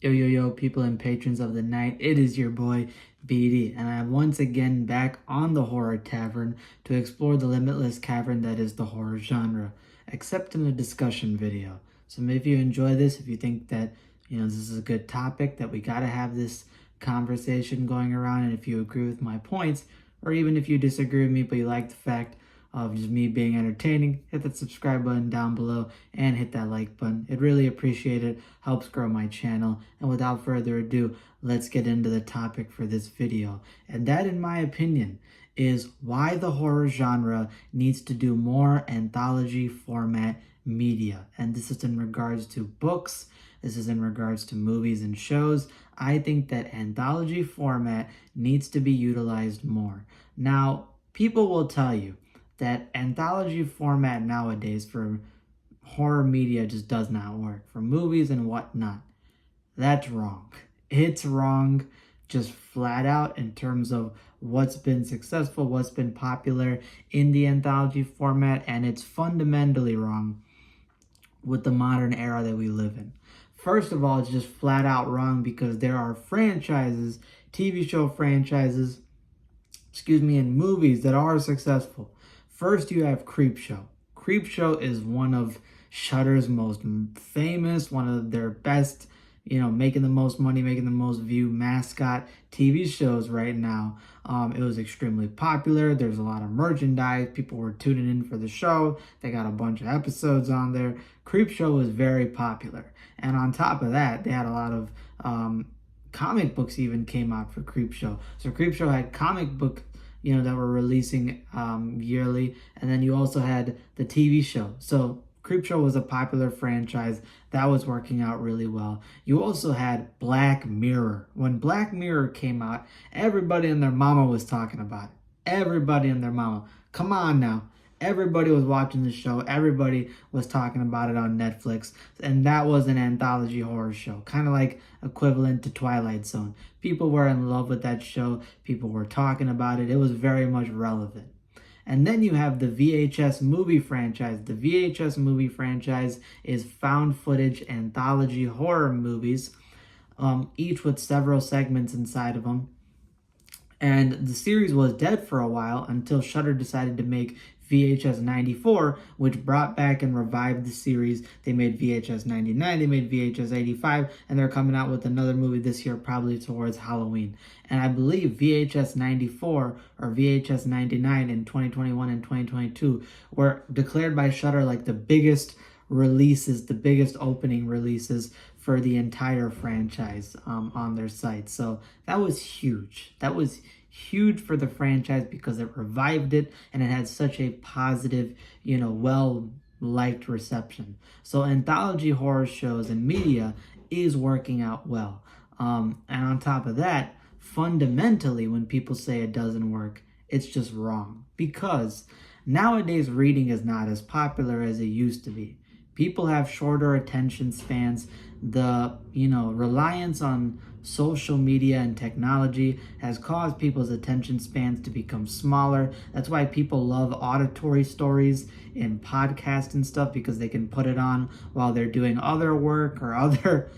Yo, yo, yo, people and patrons of the night, it is your boy, BD, and I'm once again back on the Horror Tavern to explore the limitless cavern that is the horror genre, except in a discussion video. So if you enjoy this, if you think that, this is a good topic, that we gotta have this conversation going around, and if you agree with my points, or even if you disagree with me, but you like the fact of just me being entertaining, hit that subscribe button down below and hit that like button. I'd really appreciate it, helps grow my channel. And without further ado, let's get into the topic for this video. And that, in my opinion, is why the horror genre needs to do more anthology format media. And this is in regards to books, this is in regards to movies and shows. I think that anthology format needs to be utilized more. Now, people will tell you that anthology format nowadays for horror media just does not work, for movies and whatnot. That's wrong. It's wrong, just flat out, in terms of what's been successful, what's been popular in the anthology format, and it's fundamentally wrong with the modern era that we live in. First of all, it's just flat out wrong because there are franchises, TV show franchises, and movies that are successful. First, you have Creepshow. Creepshow is one of Shudder's most famous, one of their best, making the most money, making the most view mascot TV shows right now. It was extremely popular. There's a lot of merchandise. People were tuning in for the show. They got a bunch of episodes on there. Creepshow was very popular. And on top of that, they had a lot of comic books even came out for Creepshow. So Creepshow had comic book that were releasing yearly. And then you also had the TV show. So Creepshow was a popular franchise that was working out really well. You also had Black Mirror. When Black Mirror came out, everybody and their mama was talking about it. Everybody and their mama. Come on now. Everybody was watching the show. Everybody was talking about it on Netflix. And that was an anthology horror show, kind of like equivalent to Twilight Zone. People were in love with that show. People were talking about it. It was very much relevant. And then you have the VHS movie franchise. The VHS movie franchise is found footage anthology horror movies, each with several segments inside of them. And the series was dead for a while until Shudder decided to make VHS 94, which brought back and revived the series. They made VHS 99, they made VHS 85, and they're coming out with another movie this year, probably towards Halloween. And I believe VHS 94 or VHS 99 in 2021 and 2022 were declared by Shudder like the biggest releases, the biggest opening releases for the entire franchise on their site. So that was huge. That was huge for the franchise because it revived it and it had such a positive, well-liked reception. So anthology horror shows and media is working out well. And on top of that, fundamentally, when people say it doesn't work, it's just wrong. Because nowadays reading is not as popular as it used to be. People have shorter attention spans. The, reliance on social media and technology has caused people's attention spans to become smaller. That's why people love auditory stories in podcasts and stuff, because they can put it on while they're doing other work or other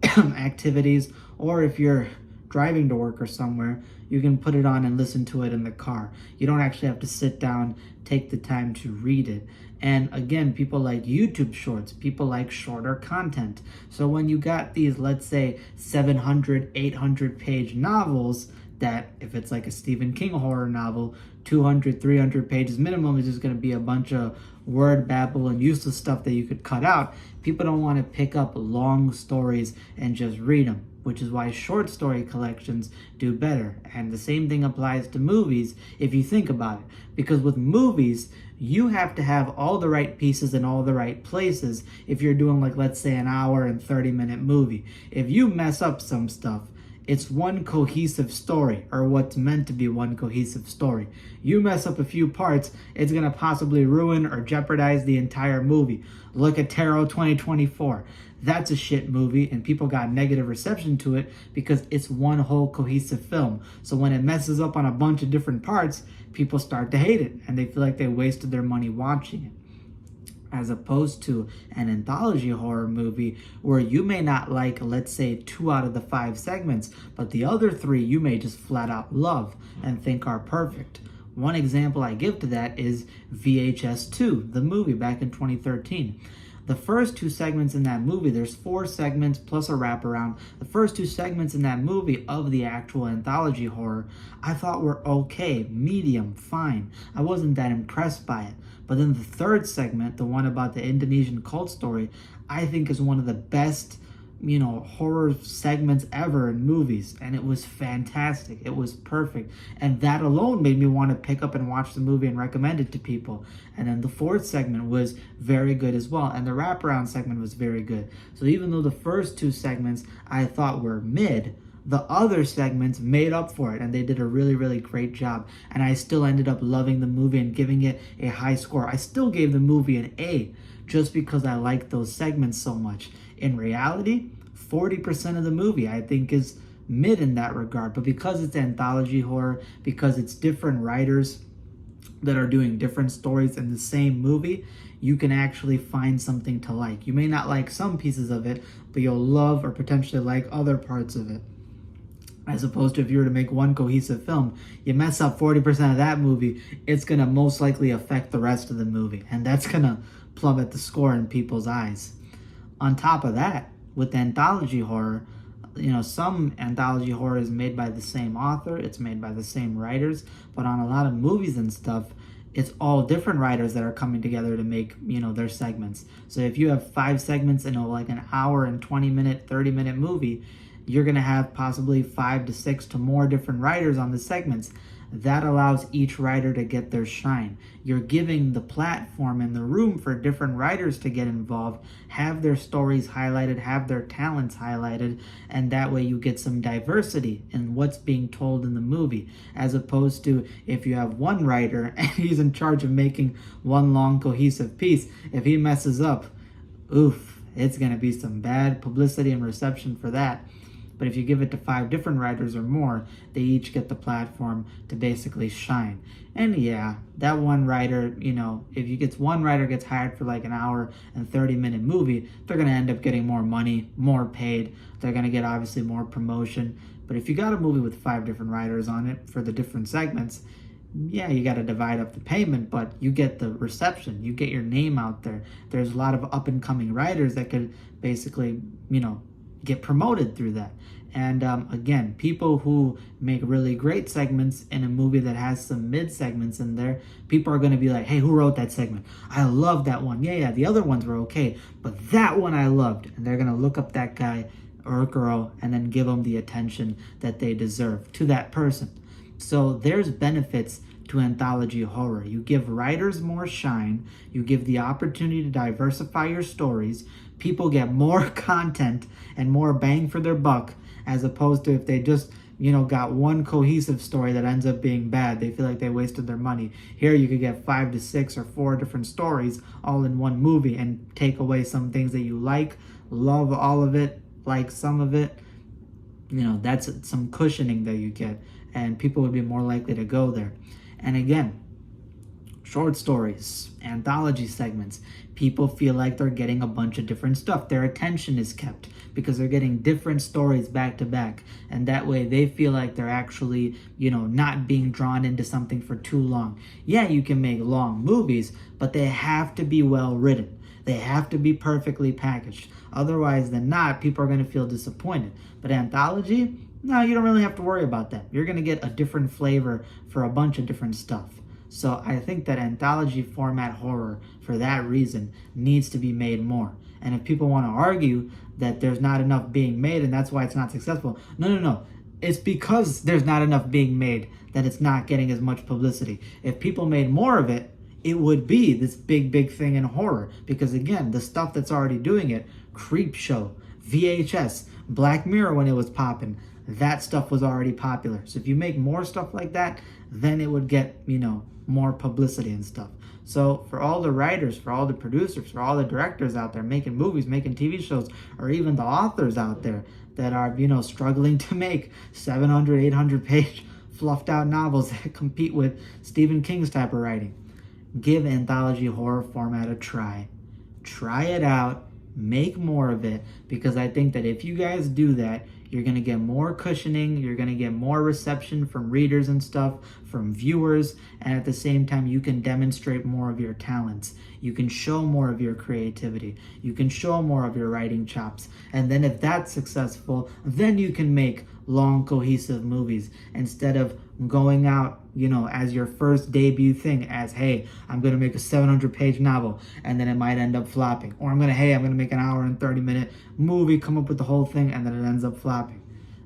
activities. Or if you're driving to work or somewhere, you can put it on and listen to it in the car. You don't actually have to sit down, take the time to read it. And again, people like YouTube shorts, people like shorter content. So when you got these, let's say 700, 800 page novels, that if it's like a Stephen King horror novel, 200, 300 pages minimum is just going to be a bunch of word babble and useless stuff that you could cut out. People don't want to pick up long stories and just read them, which is why short story collections do better. And the same thing applies to movies if you think about it. Because with movies, you have to have all the right pieces in all the right places if you're doing, like, let's say an hour and 30-minute movie. If you mess up some stuff, it's one cohesive story, or what's meant to be one cohesive story. You mess up a few parts, it's going to possibly ruin or jeopardize the entire movie. Look at Tarot 2024. That's a shit movie, and people got negative reception to it because it's one whole cohesive film. So when it messes up on a bunch of different parts, people start to hate it, and they feel like they wasted their money watching it. as opposed to an anthology horror movie where you may not like, let's say, 2 out of the 5 segments, but the other 3 you may just flat out love and think are perfect. One example I give to that is VHS 2, the movie back in 2013. The first 2 segments in that movie, there's 4 segments plus a wraparound. The first 2 segments in that movie of the actual anthology horror, I thought were okay, medium, fine. I wasn't that impressed by it. But then the third segment, the one about the Indonesian cult story, I think is one of the best, horror segments ever in movies. And it was fantastic. It was perfect. And that alone made me want to pick up and watch the movie and recommend it to people. And then the 4th segment was very good as well. And the wraparound segment was very good. So even though the first 2 segments I thought were mid, the other segments made up for it, and they did a really, really great job. And I still ended up loving the movie and giving it a high score. I still gave the movie an A just because I liked those segments so much. In reality, 40% of the movie I think is mid in that regard. But because it's anthology horror, because it's different writers that are doing different stories in the same movie, you can actually find something to like. You may not like some pieces of it, but you'll love or potentially like other parts of it. As opposed to if you were to make one cohesive film, you mess up 40% of that movie, it's going to most likely affect the rest of the movie. And that's going to plummet the score in people's eyes. On top of that, with anthology horror, some anthology horror is made by the same author, it's made by the same writers, but on a lot of movies and stuff, it's all different writers that are coming together to make, their segments. So if you have 5 segments in like an hour and 20-minute, 30-minute movie, you're going to have possibly 5 to 6 to more different writers on the segments. That allows each writer to get their shine. You're giving the platform and the room for different writers to get involved, have their stories highlighted, have their talents highlighted, and that way you get some diversity in what's being told in the movie, as opposed to if you have one writer and he's in charge of making one long cohesive piece, if he messes up, oof, it's going to be some bad publicity and reception for that. But if you give it to 5 different writers or more, they each get the platform to basically shine. And yeah, that one writer, if one writer gets hired for like an hour and 30-minute movie, they're going to end up getting more money, more paid. They're going to get obviously more promotion. But if you got a movie with 5 different writers on it for the different segments, yeah, you got to divide up the payment, but you get the reception. You get your name out there. There's a lot of up-and-coming writers that could basically, get promoted through that. And again, people who make really great segments in a movie that has some mid segments in there, people are going to be like, hey, who wrote that segment? I love that one. Yeah, the other ones were okay, but that one I loved. And they're going to look up that guy or girl and then give them the attention that they deserve to that person. So there's benefits to anthology horror. You give writers more shine, you give the opportunity to diversify your stories, people get more content and more bang for their buck, as opposed to if they just, got one cohesive story that ends up being bad. They feel like they wasted their money. Here you could get 5 to 6 or 4 different stories all in one movie and take away some things that you like, love all of it, like some of it. That's some cushioning that you get, and people would be more likely to go there. And again, short stories, anthology segments, people feel like they're getting a bunch of different stuff. Their attention is kept because they're getting different stories back to back. And that way they feel like they're actually, not being drawn into something for too long. Yeah, you can make long movies, but they have to be well written. They have to be perfectly packaged. Otherwise than not, people are going to feel disappointed. But anthology, no, you don't really have to worry about that. You're going to get a different flavor for a bunch of different stuff. So I think that anthology format horror, for that reason, needs to be made more. And if people want to argue that there's not enough being made and that's why it's not successful, no. It's because there's not enough being made that it's not getting as much publicity. If people made more of it, it would be this big thing in horror. Because again, the stuff that's already doing it, Creepshow, VHS, Black Mirror when it was popping, that stuff was already popular. So if you make more stuff like that, then it would get, more publicity and stuff. So for all the writers, for all the producers, for all the directors out there making movies, making TV shows, or even the authors out there that are, struggling to make 700, 800 page fluffed out novels that compete with Stephen King's type of writing, give anthology horror format a try. try it out, make more of it, because I think that if you guys do that, you're going to get more cushioning, you're going to get more reception from readers and stuff, from viewers, and at the same time, you can demonstrate more of your talents. You can show more of your creativity. You can show more of your writing chops. And then if that's successful, then you can make long, cohesive movies instead of going out, as your first debut thing as, hey, I'm going to make a 700-page novel, and then it might end up flopping. Or I'm going to make an hour and 30-minute movie, come up with the whole thing, and then it ends up flopping.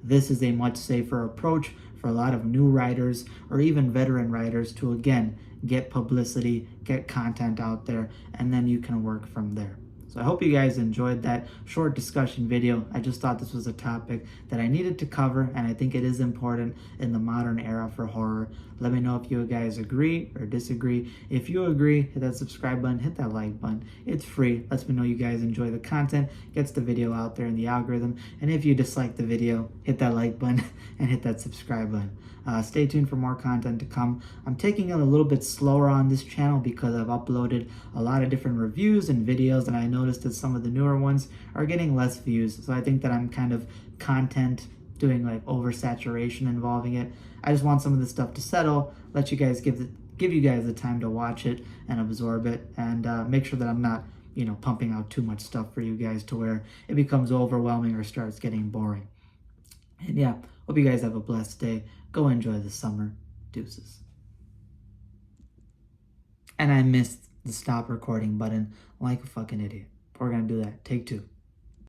This is a much safer approach for a lot of new writers or even veteran writers to, again, get publicity, get content out there, and then you can work from there. So I hope you guys enjoyed that short discussion video. I just thought this was a topic that I needed to cover, and I think it is important in the modern era for horror. Let me know if you guys agree or disagree. If you agree, hit that subscribe button, hit that like button. It's free. Lets me know you guys enjoy the content, gets the video out there in the algorithm. And if you dislike the video, hit that like button and hit that subscribe button. Stay tuned for more content to come. I'm taking it a little bit slower on this channel because I've uploaded a lot of different reviews and videos, and I noticed that some of the newer ones are getting less views. So I think that I'm kind of content doing like oversaturation involving it. I just want some of this stuff to settle, let you guys give you guys the time to watch it and absorb it, and make sure that I'm not pumping out too much stuff for you guys to where it becomes overwhelming or starts getting boring. And yeah, hope you guys have a blessed day. Go enjoy the summer. Deuces. And I missed the stop recording button like a fucking idiot. We're gonna do that. Take two.